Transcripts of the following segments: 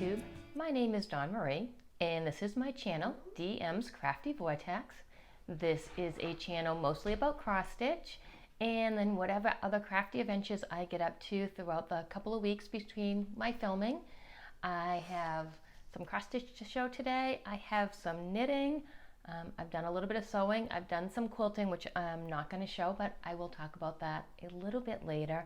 YouTube. My name is Dawn Marie, and this is my channel, DM's Crafty Vortex. This is a channel mostly about cross stitch, and then whatever other crafty adventures I get up to throughout the couple of weeks between my filming. I have some cross stitch to show today. I have some knitting. I've done a little bit of sewing. I've done some quilting, which I'm not going to show, but I will talk about that a little bit later.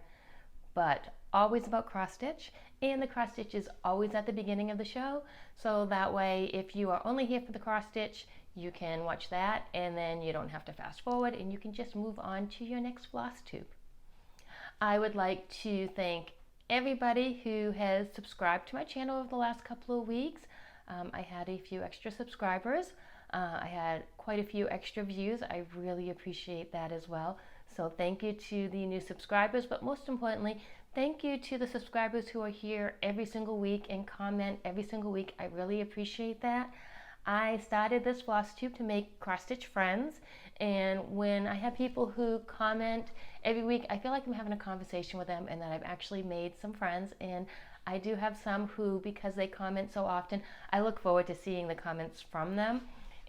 But always about cross stitch, and the cross stitch is always at the beginning of the show, so that way if you are only here for the cross stitch, you can watch that and then you don't have to fast forward and you can just move on to your next Flosstube. I would like to thank everybody who has subscribed to my channel over the last couple of weeks. I had a few extra subscribers. I had quite a few extra views. I really appreciate that as well. So thank you to the new subscribers, but most importantly, thank you to the subscribers who are here every single week and comment every single week. I really appreciate that. I started this Flosstube to make cross stitch friends, and when I have people who comment every week, I feel like I'm having a conversation with them and that I've actually made some friends. And I do have some who, because they comment so often, I look forward to seeing the comments from them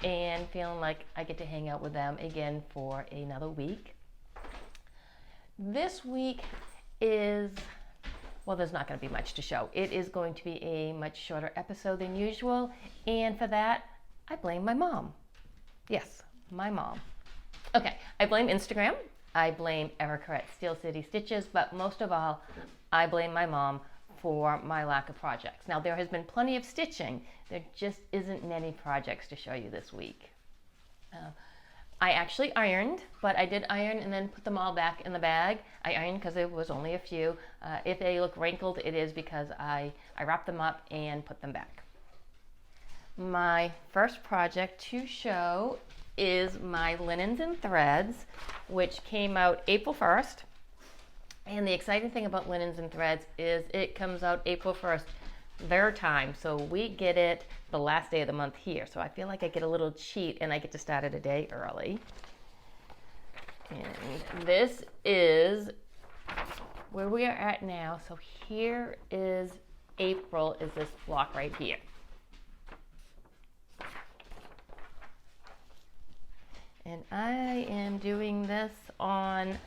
and feeling like I get to hang out with them again for another week. This week is, well, there's not going to be much to show. It is going to be a much shorter episode than usual, and for that, I blame my mom. Yes, my mom. Okay, I blame Instagram, I blame Erica at Steel City Stitches, but most of all, I blame my mom for my lack of projects. Now, there has been plenty of stitching. There just isn't many projects to show you this week. I actually ironed, but I did iron and then put them all back in the bag. I ironed because there was only a few. If they look wrinkled, it is because I wrapped them up and put them back. My first project to show is my linens and threads, which came out April 1st. And the exciting thing about linens and threads is it comes out April 1st their time, so we get it the last day of the month here, so I feel like I get a little cheat and I get to start it a day early. And this is where we are at now. So here is April, is this block right here. And I am doing this on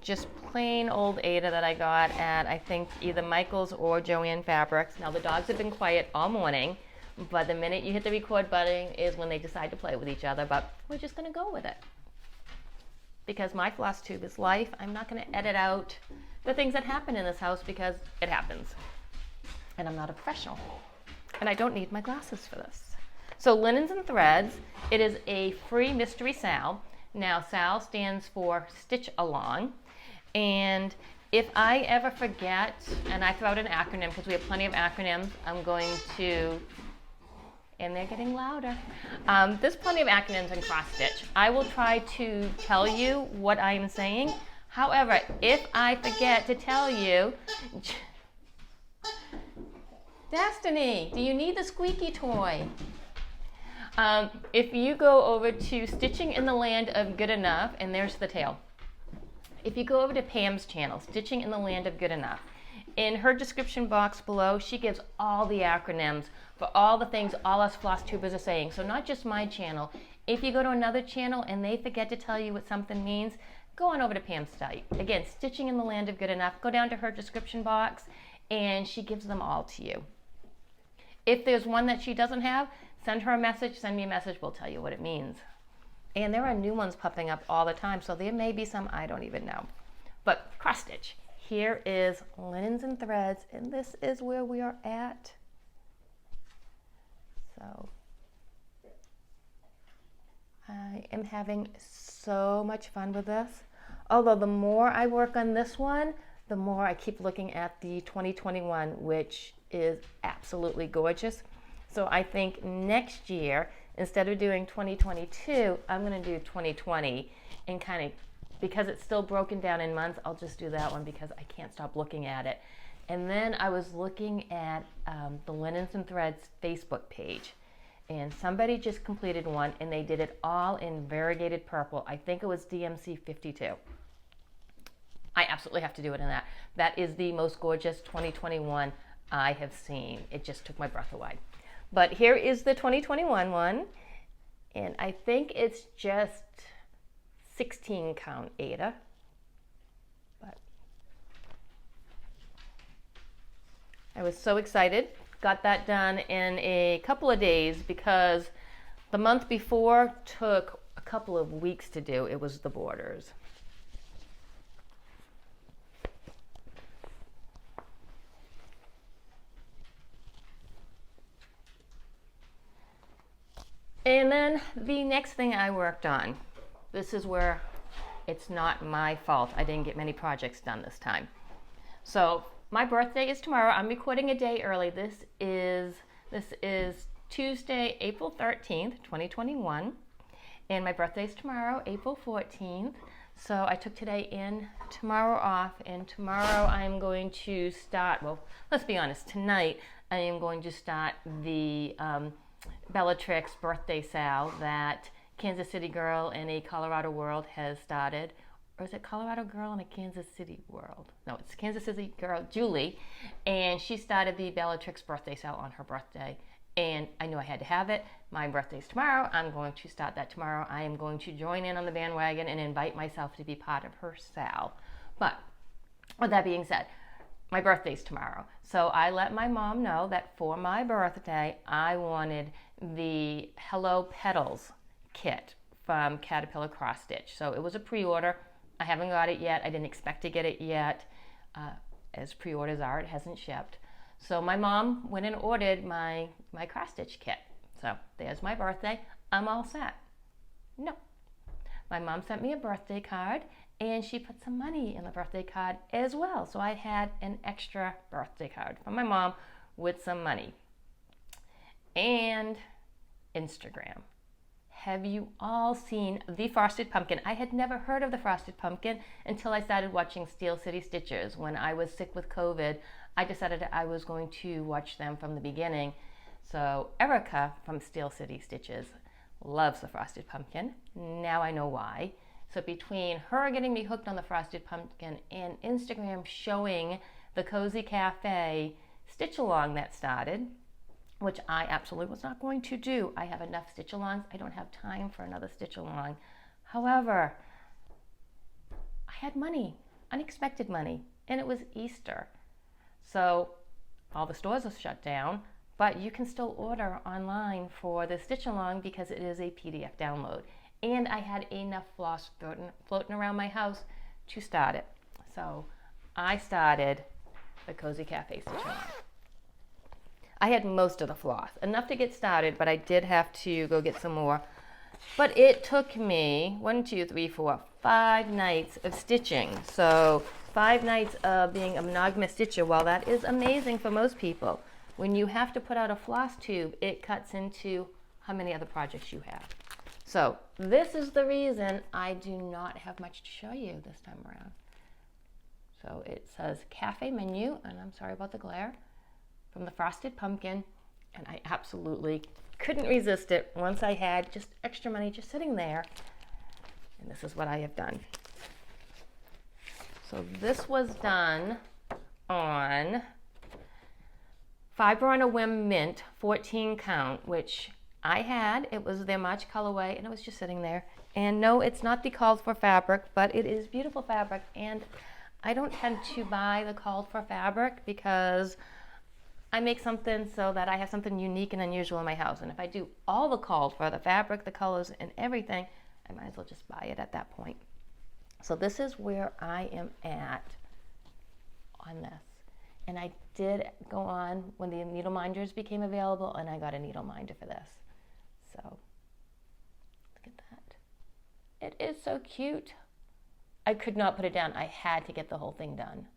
just plain old Aida that I got at, I think, either Michael's or Joann Fabrics. Now, the dogs have been quiet all morning, but the minute you hit the record button is when they decide to play with each other, but we're just gonna go with it. Because my Flosstube is life. I'm not gonna edit out the things that happen in this house because it happens. And I'm not a professional. And I don't need my glasses for this. So linens and threads, it is a free mystery SAL. Now, SAL stands for Stitch Along. And if I ever forget, and I throw out an acronym because we have plenty of acronyms, I'm going to, and they're getting louder. There's plenty of acronyms in cross stitch. I will try to tell you what I'm saying. However, if I forget to tell you, Destiny, do you need the squeaky toy? If you go over to Stitching in the Land of Good Enough, and there's the tail. If you go over to Pam's channel, Stitching in the Land of Good Enough, in her description box below, she gives all the acronyms for all the things all us Flosstubers are saying. So not just my channel. If you go to another channel and they forget to tell you what something means, go on over to Pam's site. Again, Stitching in the Land of Good Enough. Go down to her description box and she gives them all to you. If there's one that she doesn't have, send her a message, send me a message, we'll tell you what it means. And there are new ones popping up all the time, so there may be some I don't even know. But cross stitch, here is linens and threads, and this is where we are at. So I am having so much fun with this. Although the more I work on this one, the more I keep looking at the 2021, which is absolutely gorgeous. So I think next year, instead of doing 2022, I'm going to do 2020 and kind of, because it's still broken down in months, I'll just do that one because I can't stop looking at it. And then I was looking at the Linens and Threads Facebook page, and somebody just completed one and they did it all in variegated purple. I think it was DMC 52. I absolutely have to do it in that. That is the most gorgeous 2021 I have seen. It just took my breath away. But here is the 2021 one, and I think it's just 16 count Ada. But I was so excited. Got that done in a couple of days because the month before took a couple of weeks to do. It was the borders. And then the next thing I worked on, this is where it's not my fault. I didn't get many projects done this time. So my birthday is tomorrow. I'm recording a day early. This is Tuesday, April 13th, 2021. And my birthday is tomorrow, April 14th. So I took today and tomorrow off. And tomorrow I'm going to start, well, let's be honest, tonight I am going to start the Bellatrix birthday sale that Kansas City Girl in a Colorado World has started. Or is it Colorado Girl in a Kansas City World? No, it's Kansas City Girl, Julie. And she started the Bellatrix birthday sale on her birthday. And I knew I had to have it. My birthday's tomorrow. I'm going to start that tomorrow. I am going to join in on the bandwagon and invite myself to be part of her sale. But with that being said, my birthday's tomorrow. So I let my mom know that for my birthday, I wanted the Hello Petals kit from Caterpillar Cross Stitch. So it was a pre-order. I haven't got it yet. I didn't expect to get it yet. As pre-orders are, it hasn't shipped. So my mom went and ordered my cross stitch kit. So there's my birthday. I'm all set. No. My mom sent me a birthday card and she put some money in the birthday card as well. So I had an extra birthday card from my mom with some money. And Instagram. Have you all seen the Frosted Pumpkin? I had never heard of the Frosted Pumpkin until I started watching Steel City Stitchers. When I was sick with COVID, I decided I was going to watch them from the beginning. So Erica from Steel City Stitches loves the Frosted Pumpkin. Now I know why. So between her getting me hooked on the Frosted Pumpkin and Instagram showing the Cozy Cafe stitch along that started, which I absolutely was not going to do. I have enough stitch alongs. I don't have time for another stitch along. However, I had money, unexpected money, and it was Easter. So all the stores are shut down, but you can still order online for the stitch along because it is a PDF download. And I had enough floss floating around my house to start it. So I started the Cozy Cafe stitch along. I had most of the floss, enough to get started, but I did have to go get some more. But it took me 5 nights of stitching. So 5 nights of being a monogamous stitcher. While that is amazing for most people, when you have to put out a floss tube, it cuts into how many other projects you have. So this is the reason I do not have much to show you this time around. So it says cafe menu, and I'm sorry about the glare, from the Frosted Pumpkin, and I absolutely couldn't resist it once I had just extra money just sitting there. And this is what I have done. So this was done on Fiber on a Whim Mint 14 count, which I had. It was their March colorway, and it was just sitting there. And no, it's not the called for fabric, but it is beautiful fabric. And I don't tend to buy the called for fabric because I make something so that I have something unique and unusual in my house. And if I do all the called for, the fabric, the colors, and everything, I might as well just buy it at that point. So this is where I am at on this. And I did go on when the needle minders became available, and I got a needle minder for this. So look at that. It is so cute. I could not put it down. I had to get the whole thing done.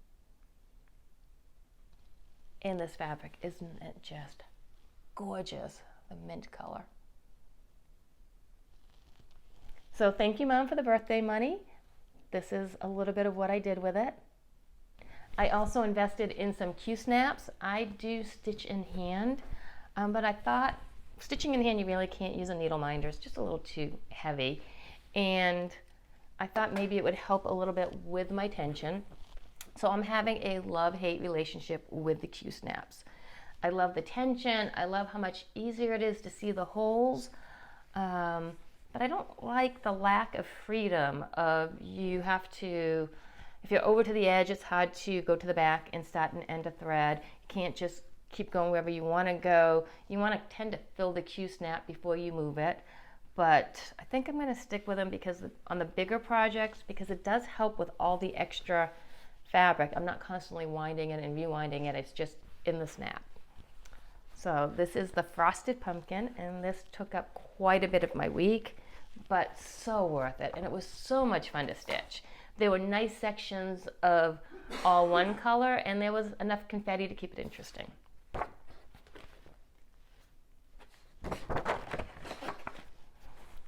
And this fabric, isn't it just gorgeous? The mint color. So thank you, Mom, for the birthday money. This is a little bit of what I did with it. I also invested in some Q-snaps. I do stitch in hand, but I thought stitching in hand, you really can't use a needle minder. It's just a little too heavy. And I thought maybe it would help a little bit with my tension. So I'm having a love-hate relationship with the Q-snaps. I love the tension. I love how much easier it is to see the holes. But I don't like the lack of freedom of you have to, if you're over to the edge, it's hard to go to the back and start and end a thread. You can't just keep going wherever you want to go. You want to tend to fill the Q-snap before you move it. But I think I'm going to stick with them because on the bigger projects, because it does help with all the extra fabric. I'm not constantly winding it and rewinding it. It's just in the snap. So this is the Frosted Pumpkin, and this took up quite a bit of my week, but so worth it. And it was so much fun to stitch. There were nice sections of all one color, and there was enough confetti to keep it interesting.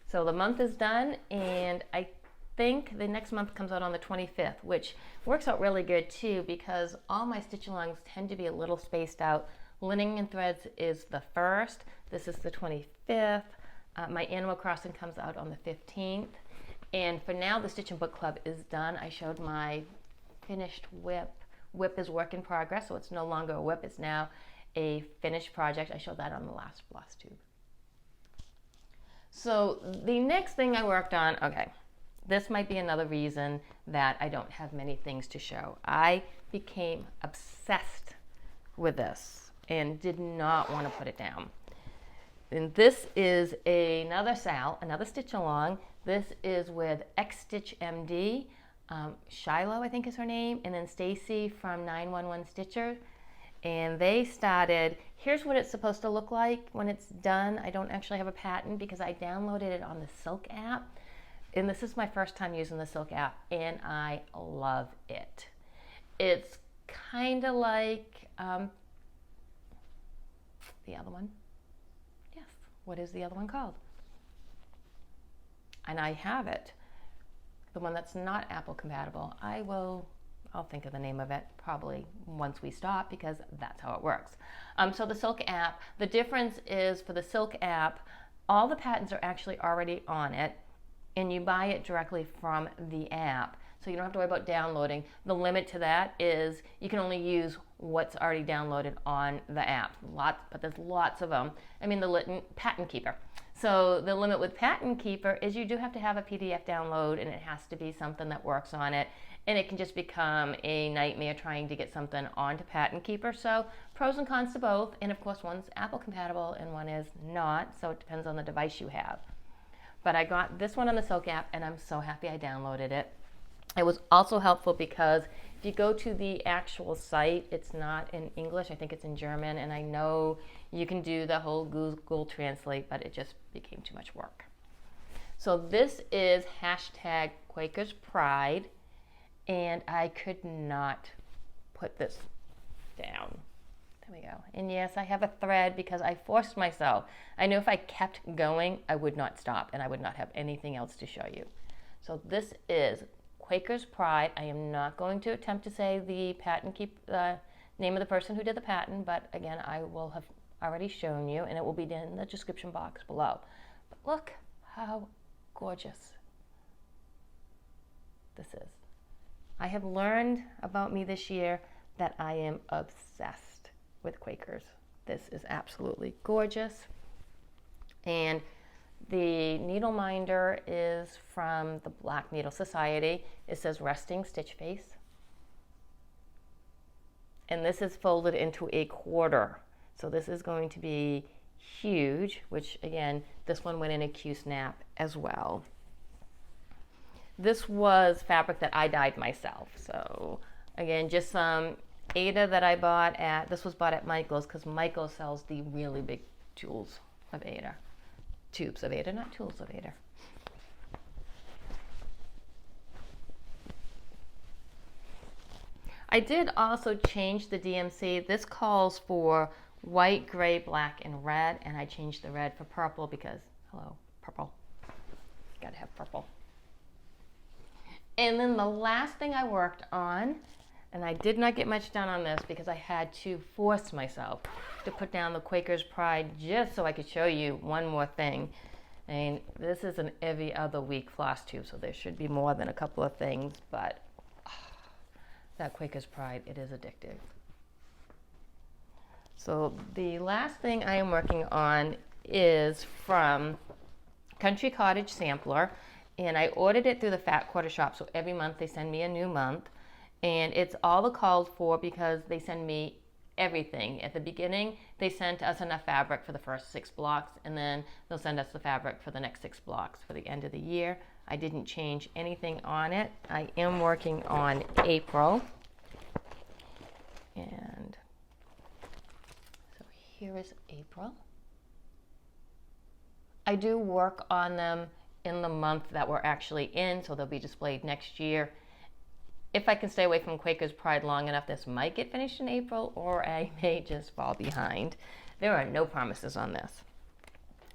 So the month is done, and I think the next month comes out on the 25th, which works out really good too because all my stitch-alongs tend to be a little spaced out. Lining and Threads is the 1st. This is the 25th. My Animal Crossing comes out on the 15th. And for now, the Stitch and Book Club is done. I showed my finished whip. Whip is work in progress, so it's no longer a whip. It's now a finished project. I showed that on the last Flosstube. So the next thing I worked on, okay, this might be another reason that I don't have many things to show. I became obsessed with this and did not want to put it down. And this is another stitch along. This is with xstitchmd. Shiloh, I think is her name, and then Stacy from 911stitcher. And they started, here's what it's supposed to look like when it's done. I don't actually have a pattern because I downloaded it on the Silk app. And this is my first time using the Silk app, and I love it. It's kind of like the other one. Yes, what is the other one called? And I have it. The one that's not Apple compatible. I'll think of the name of it probably once we stop because that's how it works. So the Silk app, the difference is for the Silk app, all the patterns are actually already on it and you buy it directly from the app. So you don't have to worry about downloading. The limit to that is you can only use what's already downloaded on the app. But there's lots of them. I mean, the Pattern Keeper. So the limit with Pattern Keeper is you do have to have a PDF download and it has to be something that works on it. And it can just become a nightmare trying to get something onto Pattern Keeper. So pros and cons to both. And of course, one's Apple compatible and one is not. So it depends on the device you have. But I got this one on the Silk app and I'm so happy I downloaded it. It was also helpful because if you go to the actual site, it's not in English, I think it's in German, and I know you can do the whole Google Translate, but it just became too much work. So this is hashtag Quakers Pride, and I could not put this down. There we go. And yes, I have a thread because I forced myself. I knew if I kept going, I would not stop, and I would not have anything else to show you. So this is Quakers Pride. I am not going to attempt to say the name of the person who did the pattern, but again, I will have already shown you, and it will be in the description box below. But look how gorgeous this is. I have learned about me this year that I am obsessed with Quakers. This is absolutely gorgeous. And the needle minder is from the Black Needle Society. It says Resting Stitch Face. And this is folded into a 1/4. So this is going to be huge, which again, this one went in a Q-snap as well. This was fabric that I dyed myself. So again, just some Aida that I bought this was bought at Michael's because Michael sells the really big tubes of Aida. Tubes of Aida, not tools of Aida. I did also change the DMC. This calls for white, gray, black, and red, and I changed the red for purple because, hello, purple. Gotta have purple. And then the last thing I worked on, and I did not get much done on this because I had to force myself to put down the Quakers Pride just so I could show you one more thing. I mean, this is an every other week floss tube, so there should be more than a couple of things, but that Quakers Pride, it is addictive. So the last thing I am working on is from Country Cottage Sampler, and I ordered it through the Fat Quarter Shop, so every month they send me a new month, and it's all the called for because they send me everything. At the beginning, they sent us enough fabric for the first 6 blocks, and then they'll send us the fabric for the next 6 blocks for the end of the year. I didn't change anything on it. I am working on April. And so here is April. I do work on them in the month that we're actually in, so they'll be displayed next year. If I can stay away from Quakers Pride long enough, this might get finished in April, or I may just fall behind. There are no promises on this.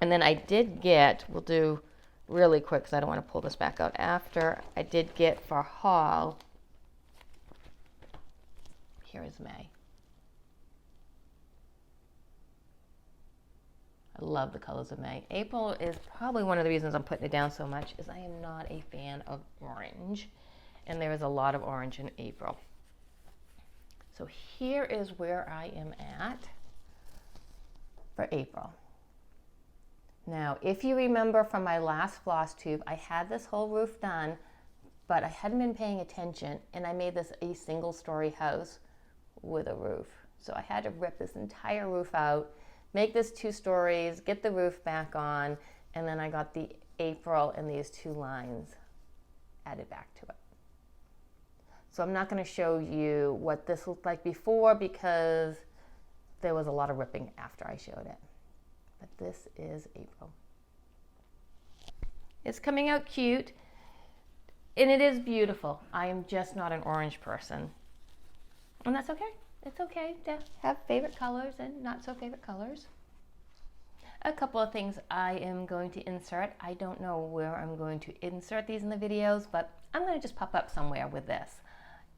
And then I did get, we'll do really quick because I don't want to pull this back out after, I did get for haul, here is May. I love the colors of May. April is probably one of the reasons I'm putting it down so much, is I am not a fan of orange. And there is a lot of orange in April. So here is where I am at for April. Now, if you remember from my last Flosstube, I had this whole roof done, but I hadn't been paying attention, and I made this a single-story house with a roof. So I had to rip this entire roof out, make this 2 stories, get the roof back on, and then I got the April and these 2 lines added back to it. So I'm not going to show you what this looked like before because there was a lot of ripping after I showed it. But this is April. It's coming out cute, and it is beautiful. I am just not an orange person. And that's okay. It's okay to have favorite colors and not so favorite colors. A couple of things I am going to insert. I don't know where I'm going to insert these in the videos, but I'm going to just pop up somewhere with this.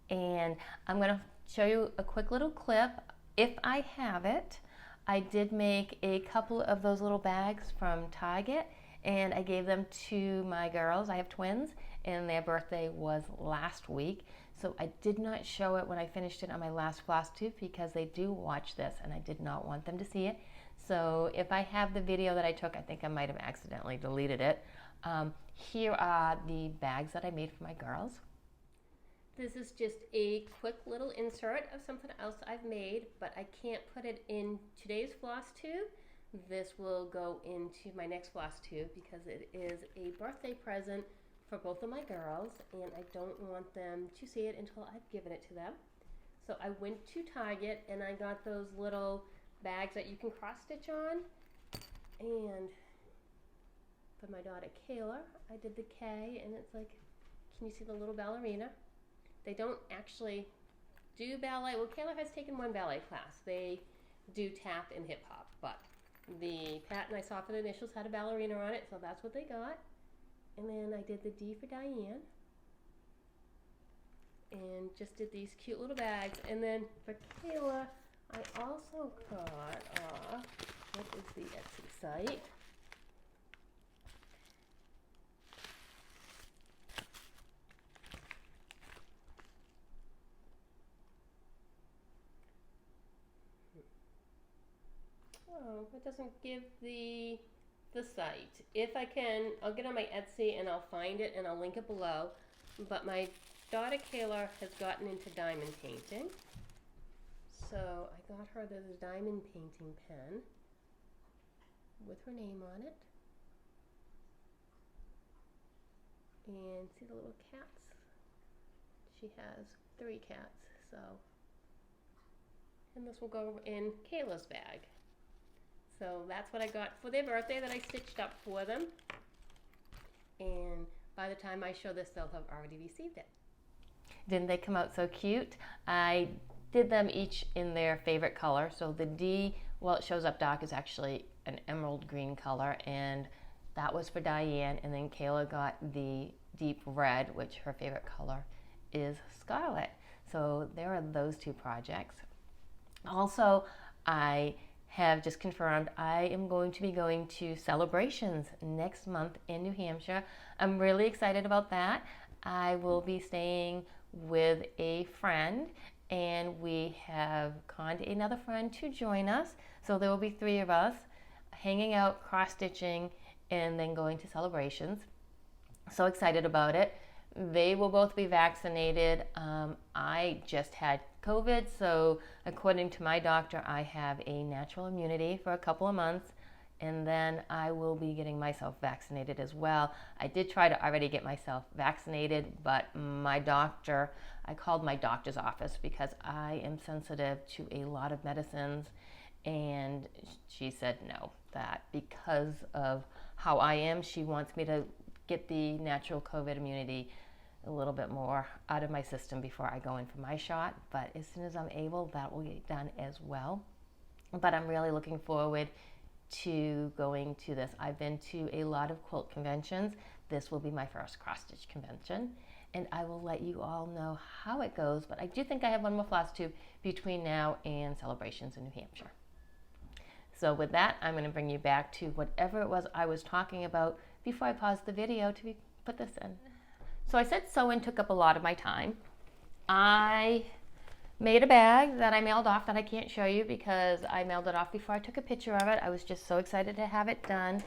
And I'm going to show you a quick little clip if I have it. I did make a couple of those little bags from Target, and I gave them to my girls. I have twins, and their birthday was last week. So I did not show it when I finished it on my last Flosstube because they do watch this, and I did not want them to see it. So if I have the video that I took, I think I might have accidentally deleted it. Here are the bags that I made for my girls. This is just a quick little insert of something else I've made, but I can't put it in today's Flosstube. This will go into my next Flosstube because it is a birthday present for both of my girls, and I don't want them to see it until I've given it to them. So I went to Target and I got those little bags that you can cross stitch on, and for my daughter Kayla, I did the K, and it's like, can you see the little ballerina? They don't actually do ballet. Well, Kayla has taken 1 ballet class. They do tap and hip hop, but the pattern I saw for the initials had a ballerina on it, so that's what they got. And then I did the D for Diane, and just did these cute little bags. And then for Kayla, I also got, what is the Etsy site? Oh, it doesn't give the site. If I can, I'll get on my Etsy and I'll find it and I'll link it below. But my daughter Kayla has gotten into diamond painting. So I got her this diamond painting pen with her name on it. And see the little cats? She has 3 cats, so. And this will go in Kayla's bag. So that's what I got for their birthday that I stitched up for them. And by the time I show this, they'll have already received it. Didn't they come out so cute? I did them each in their favorite color. So the D, well, it shows up dark, is actually an emerald green color, and that was for Diane. And then Kayla got the deep red, which her favorite color is scarlet. So there are those 2 projects. Also, I have just confirmed I am going to be going to Celebrations next month in New Hampshire. I'm really excited about that. I will be staying with a friend, and we have conned another friend to join us. So there will be 3 of us hanging out, cross-stitching, and then going to celebrations. So excited about it. They will both be vaccinated. I just had COVID, so according to my doctor, I have a natural immunity for a couple of months, and then I will be getting myself vaccinated as well. I did try to already get myself vaccinated, but my doctor, I called my doctor's office because I am sensitive to a lot of medicines, and she said no, that because of how I am, she wants me to get the natural COVID immunity a little bit more out of my system before I go in for my shot. But as soon as I'm able, that will get done as well. But I'm really looking forward to going to this. I've been to a lot of quilt conventions. This will be my first cross-stitch convention, and I will let you all know how it goes. But I do think I have one more Flosstube between now and celebrations in New Hampshire. So with that, I'm going to bring you back to whatever it was I was talking about before I paused the video to put this in. So I said sewing took up a lot of my time. I made a bag that I mailed off that I can't show you because I mailed it off before I took a picture of it. I was just so excited to have it done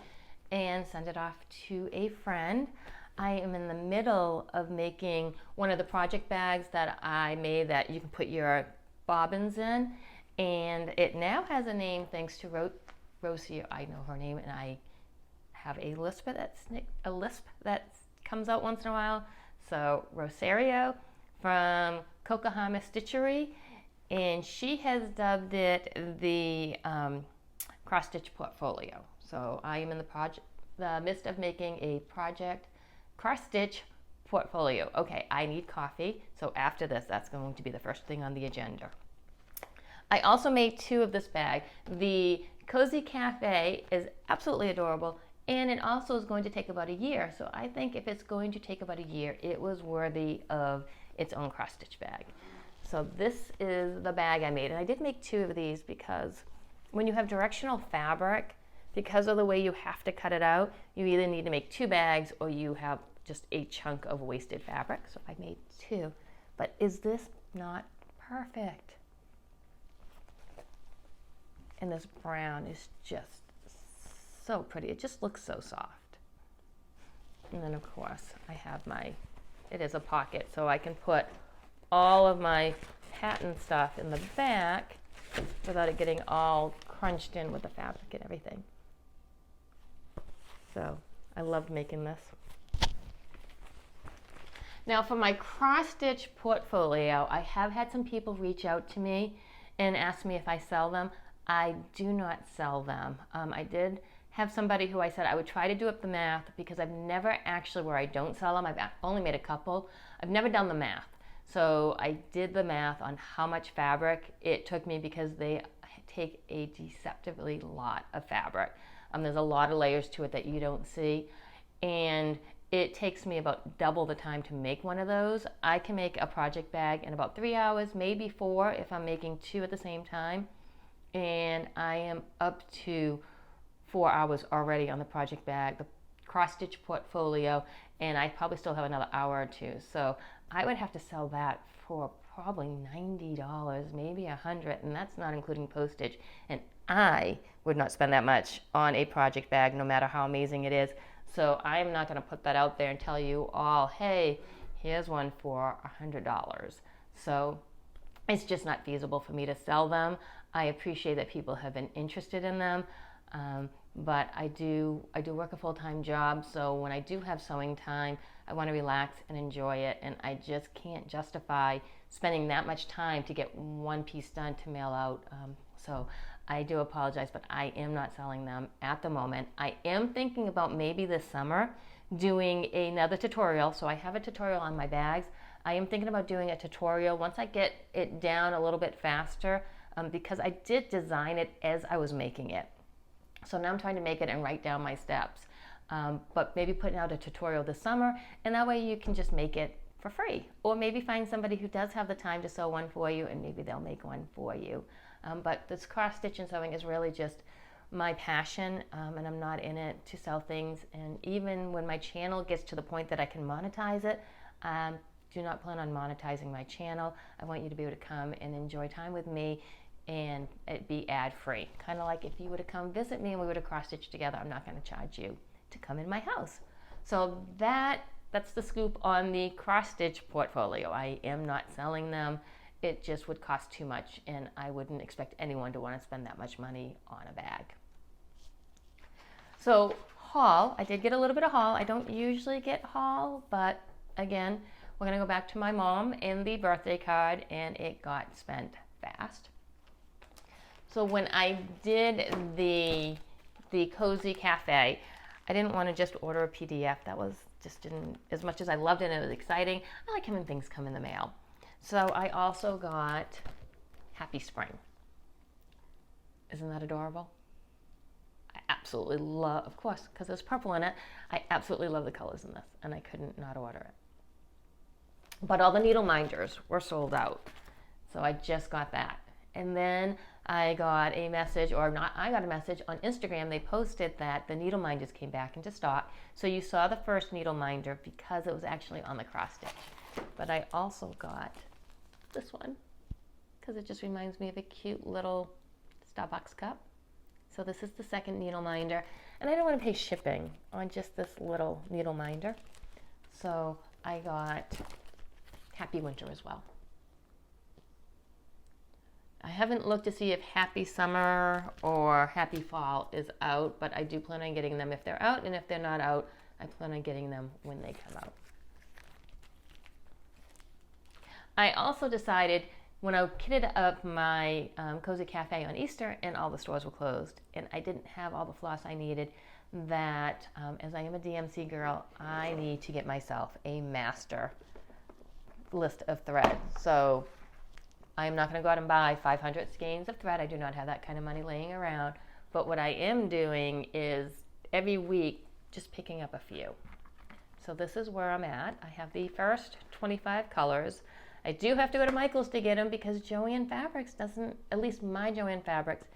and send it off to a friend. I am in the middle of making one of the project bags that I made that you can put your bobbins in, and it now has a name thanks to Rosie. I know her name, and I have a lisp that comes out once in a while. So Rosario from Quakers Stitchery, and she has dubbed it the cross stitch portfolio. So I am in the midst of making a project cross stitch portfolio. Okay, I need coffee, so after this, that's going to be the first thing on the agenda. I also made 2 of this bag. The Cozy Cafe is absolutely adorable, and it also is going to take about a year. So I think if it's going to take about a year, it was worthy of its own cross-stitch bag. So this is the bag I made, and I did make 2 of these because when you have directional fabric, because of the way you have to cut it out, you either need to make 2 bags or you have just a chunk of wasted fabric. So I made 2. But is this not perfect? And this brown is just so pretty. It just looks so soft. And then of course I have it is a pocket, so I can put all of my pattern stuff in the back without it getting all crunched in with the fabric and everything. So I loved making this. Now for my cross-stitch portfolio, I have had some people reach out to me and ask me if I sell them. I do not sell them. I did have somebody who I said I would try to do up the math because I've never actually, where I don't sell them, I've only made a couple. I've never done the math. So I did the math on how much fabric it took me because they take a deceptively lot of fabric. There's a lot of layers to it that you don't see, and it takes me about double the time to make one of those. I can make a project bag in about 3 hours, maybe 4 if I'm making 2 at the same time, and I am up to 4 hours already on the project bag, the cross-stitch portfolio, and I probably still have another hour or 2. So I would have to sell that for probably $90, maybe $100, and that's not including postage. And I would not spend that much on a project bag, no matter how amazing it is. So I'm not going to put that out there and tell you all, hey, here's one for $100. So it's just not feasible for me to sell them. I appreciate that people have been interested in them. But I do work a full-time job, so when I do have sewing time, I want to relax and enjoy it, and I just can't justify spending that much time to get one piece done to mail out. So I do apologize, but I am not selling them at the moment. I am thinking about maybe this summer doing another tutorial. So I have a tutorial on my bags. I am thinking about doing a tutorial once I get it down a little bit faster, because I did design it as I was making it. So now I'm trying to make it and write down my steps. But maybe putting out a tutorial this summer, and that way you can just make it for free. Or maybe find somebody who does have the time to sew one for you, and maybe they'll make one for you. But this cross-stitch and sewing is really just my passion, and I'm not in it to sell things. And even when my channel gets to the point that I can monetize it, do not plan on monetizing my channel. I want you to be able to come and enjoy time with me and it be ad-free. Kind of like if you were to come visit me and we were to cross-stitch together, I'm not going to charge you to come in my house. So that's the scoop on the cross-stitch portfolio. I am not selling them. It just would cost too much, and I wouldn't expect anyone to want to spend that much money on a bag. So haul, I did get a little bit of haul. I don't usually get haul, but again, we're going to go back to my mom and the birthday card, and it got spent fast. So when I did the Cozy Cafe, I didn't want to just order a PDF. That was just didn't, as much as I loved it and it was exciting, I like having things come in the mail. So I also got Happy Spring. Isn't that adorable? I absolutely love, of course, because there's purple in it, I absolutely love the colors in this, and I couldn't not order it. But all the needle minders were sold out, so I just got that. And then I got a message, or not, I got a message on Instagram. They posted that the needle minders came back into stock. So you saw the first needle minder because it was actually on the cross stitch. But I also got this one because it just reminds me of a cute little Starbucks cup. So this is the second needle minder. And I don't want to pay shipping on just this little needle minder. So I got Happy Winter as well. I haven't looked to see if Happy Summer or Happy Fall is out, but I do plan on getting them if they're out, and if they're not out, I plan on getting them when they come out. I also decided when I kitted up my Cozy Cafe on Easter and all the stores were closed, and I didn't have all the floss I needed, that as I am a DMC girl, I need to get myself a master list of thread. So I'm not going to go out and buy 500 skeins of thread. I do not have that kind of money laying around. But what I am doing is every week just picking up a few. So this is where I'm at. I have the first 25 colors. I do have to go to Michael's to get them because Joann Fabrics doesn't, at least my Joann Fabrics,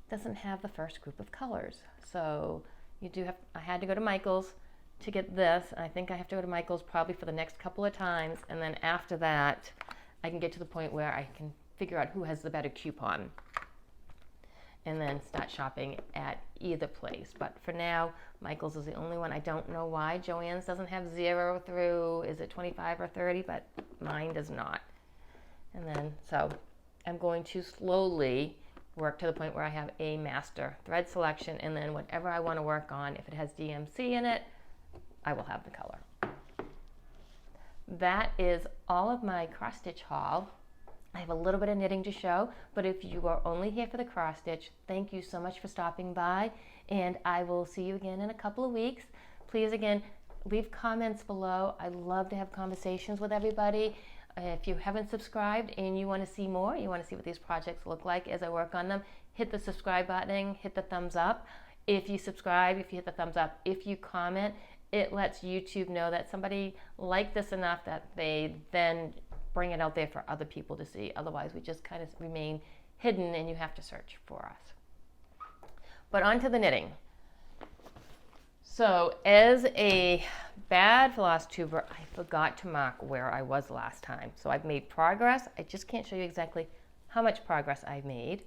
doesn't have the first group of colors. So you do have, I had to go to Michael's to get this. And I think I have to go to Michael's probably for the next couple of times. And then after that, I can get to the point where I can figure out who has the better coupon and then start shopping at either place. But for now, Michael's is the only one. I don't know why Joann's doesn't have 0 through, is it 25 or 30, but mine does not. And then, so I'm going to slowly work to the point where I have a master thread selection, and then whatever I want to work on, if it has DMC in it, I will have the color. That is all of my cross stitch haul. I have a little bit of knitting to show, but if you are only here for the cross stitch, thank you so much for stopping by, and I will see you again in a couple of weeks. Please, again, leave comments below. I love to have conversations with everybody. If you haven't subscribed and you want to see more, you want to see what these projects look like as I work on them, hit the subscribe button, hit the thumbs up. If you subscribe, if you hit the thumbs up, if you comment, it lets YouTube know that somebody liked this enough that they then bring it out there for other people to see. Otherwise, we just kind of remain hidden and you have to search for us. But on to the knitting. So as a bad Flosstuber, I forgot to mark where I was last time. So I've made progress. I just can't show you exactly how much progress I've made.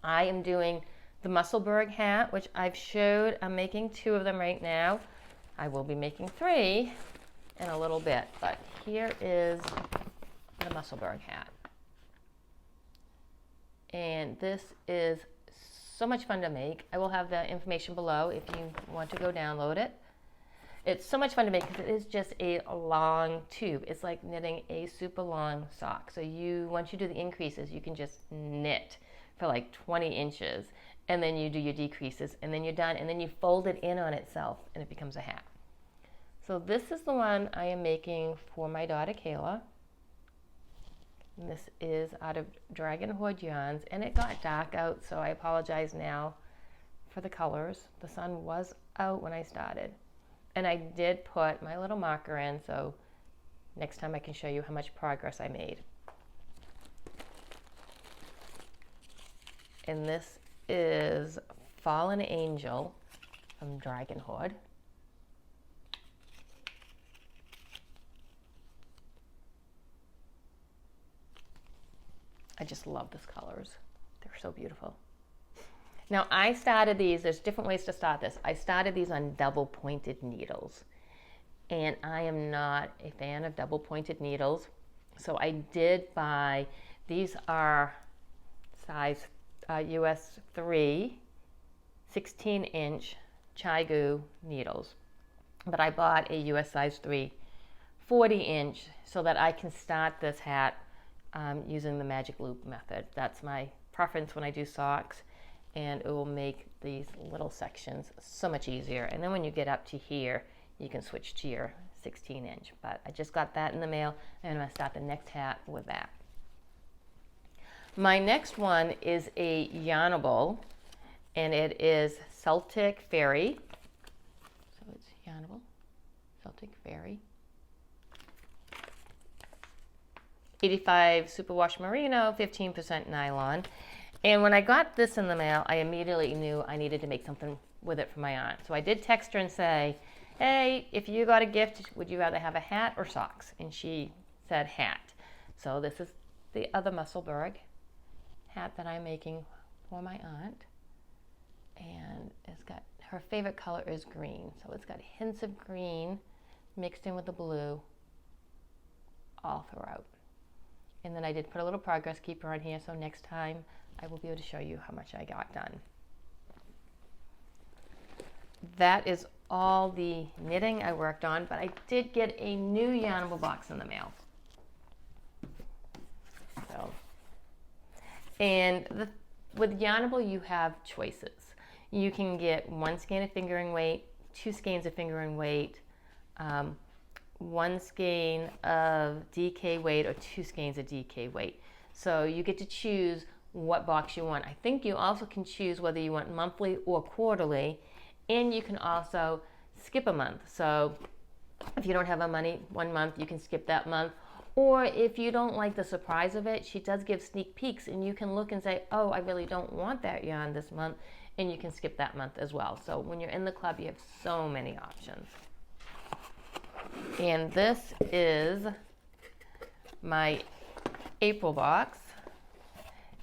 I am doing the Musselburgh hat, which I've showed. I'm making 2 of them right now. I will be making 3 in a little bit, but here is the Musselburgh hat. And this is so much fun to make. I will have the information below if you want to go download it. It's so much fun to make because it is just a long tube. It's like knitting a super long sock. So once you do the increases, you can just knit for like 20 inches. And then you do your decreases, and then you're done, and then you fold it in on itself, and it becomes a hat. So this is the one I am making for my daughter Kayla. And this is out of Dragon Hoard yarns, and it got dark out, so I apologize now for the colors. The sun was out when I started. And I did put my little marker in, so next time I can show you how much progress I made. And this is Fallen Angel from Dragon Hoard. I just love these colors. They're so beautiful. Now I started these, there's different ways to start this. I started these on double pointed needles. And I am not a fan of double pointed needles. So I did buy, these are size US 3, 16-inch Chai-Gu needles. But I bought a US size 3, 40-inch so that I can start this hat using the magic loop method. That's my preference when I do socks, and it will make these little sections so much easier. And then when you get up to here, you can switch to your 16-inch. But I just got that in the mail, and I'm going to start the next hat with that. My next one is a Yarnable, and it is Celtic Faerie. So it's Yarnable, Celtic Faerie. 85 superwash merino, 15% nylon. And when I got this in the mail, I immediately knew I needed to make something with it for my aunt. So I did text her and say, hey, if you got a gift, would you rather have a hat or socks? And she said hat. So this is the other Musselburgh hat that I'm making for my aunt. And it's got, her favorite color is green. So it's got hints of green mixed in with the blue all throughout. And then I did put a little progress keeper on here, so next time I will be able to show you how much I got done. That is all the knitting I worked on, but I did get a new Yarnable box in the mail. So, and with Yarnable you have choices. You can get 1 skein of fingering weight, 2 skeins of fingering weight, 1 skein of DK weight, or 2 skeins of DK weight. So you get to choose what box you want. I think you also can choose whether you want monthly or quarterly, and you can also skip a month. So if you don't have one month, you can skip that month. Or if you don't like the surprise of it, she does give sneak peeks, and you can look and say, oh, I really don't want that yarn this month, and you can skip that month as well. So when you're in the club, you have so many options. And this is my April box.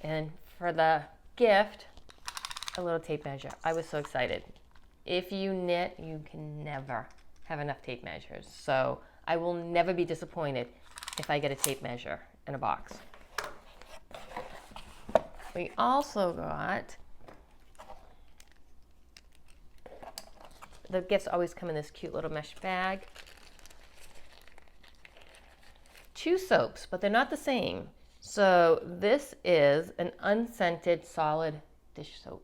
And for the gift, a little tape measure. I was so excited. If you knit, you can never have enough tape measures. So I will never be disappointed if I get a tape measure in a box. We also got, the gifts always come in this cute little mesh bag. 2 soaps, but they're not the same. So this is an unscented solid dish soap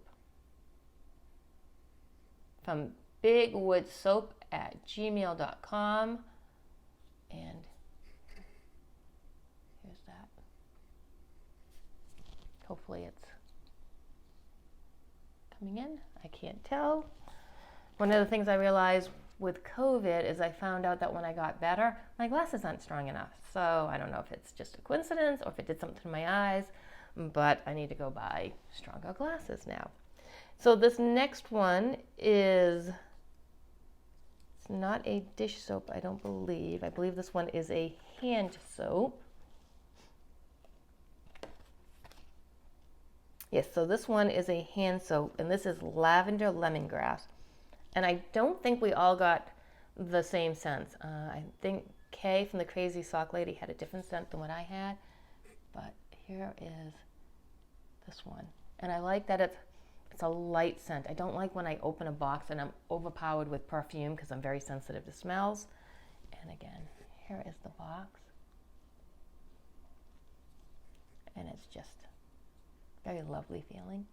from bigwoodsoap@gmail.com. And here's that. Hopefully it's coming in. I can't tell. One of the things I realized with COVID is I found out that when I got better, my glasses aren't strong enough. So I don't know if it's just a coincidence or if it did something to my eyes, but I need to go buy stronger glasses now. So this next one is, it's not a dish soap, I don't believe. I believe this one is a hand soap. Yes, so this one is a hand soap, and this is lavender lemongrass. And I don't think we all got the same scents. I think Kay from the Crazy Sock Lady had a different scent than what I had. But here is this one. And I like that it's a light scent. I don't like when I open a box and I'm overpowered with perfume because I'm very sensitive to smells. And again, here is the box. And it's just very lovely feeling.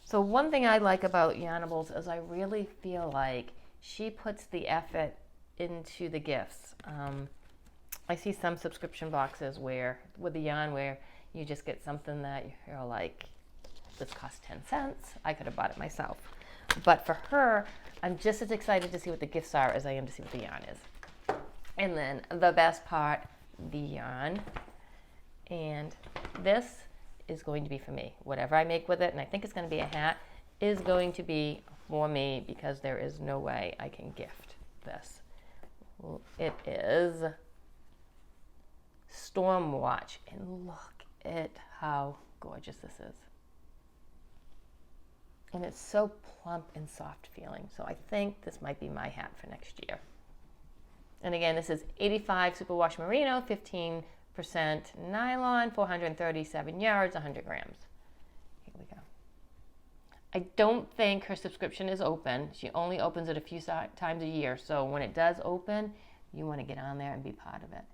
So one thing I like about Yarnables is I really feel like she puts the effort into the gifts. I see some subscription boxes where, with the yarn, where you just get something that you're like, this cost 10 cents. I could have bought it myself. But for her, I'm just as excited to see what the gifts are as I am to see what the yarn is. And then the best part, the yarn. And this is going to be for me. Whatever I make with it, and I think it's going to be a hat, is going to be for me because there is no way I can gift this. It is Stormwatch, and look at how gorgeous this is. And it's so plump and soft feeling. So I think this might be my hat for next year. And again, this is 85 superwash merino, 15% nylon, 437 yards, 100 grams. Here we go. I don't think her subscription is open. She only opens it a few times a year. So when it does open, you want to get on there and be part of it.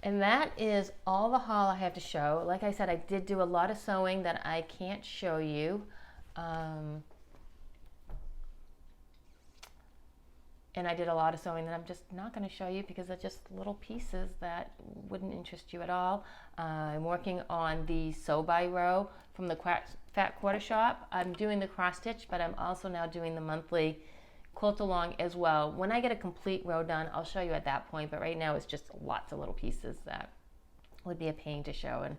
And that is all the haul I have to show. Like I said, I did do a lot of sewing that I can't show you. And I did a lot of sewing that I'm just not going to show you because they're just little pieces that wouldn't interest you at all. I'm working on the Sew by Row from the Fat Quarter Shop. I'm doing the cross stitch, but I'm also now doing the monthly quilt along as well. When I get a complete row done, I'll show you at that point, but right now it's just lots of little pieces that would be a pain to show and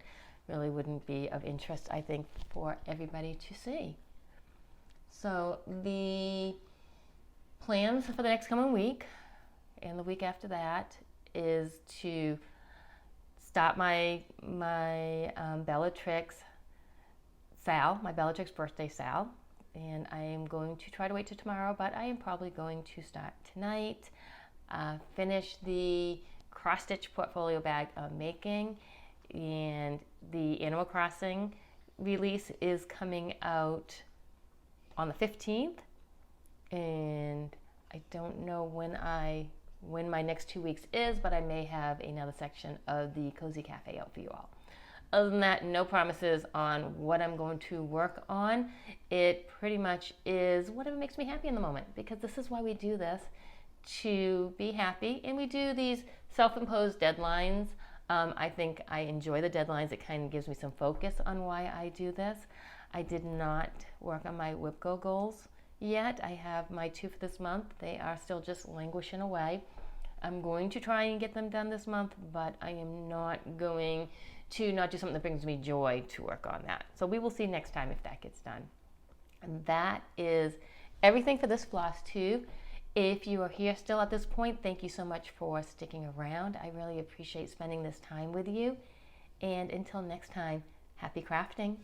really wouldn't be of interest, I think, for everybody to see. So the plans for the next coming week and the week after that is to start my Bellatrix sale, my Bellatrix birthday sale. And I am going to try to wait till tomorrow, but I am probably going to start tonight, finish the cross-stitch portfolio bag I'm making, and the Animal Crossing release is coming out on the 15th, and I don't know when my next 2 weeks is, but I may have another section of the Cozy Cafe out for you all. Other than that, no promises on what I'm going to work on. It pretty much is whatever makes me happy in the moment, because this is why we do this, to be happy. And we do these self-imposed deadlines. I think I enjoy the deadlines. It kind of gives me some focus on why I do this. I did not work on my WIPGO goals yet. I have my 2 for this month. They are still just languishing away. I'm going to try and get them done this month, but I am not going to not do something that brings me joy to work on that. So we will see next time if that gets done. And that is everything for this Flosstube. If you are here still at this point, thank you so much for sticking around. I really appreciate spending this time with you. And until next time, happy crafting.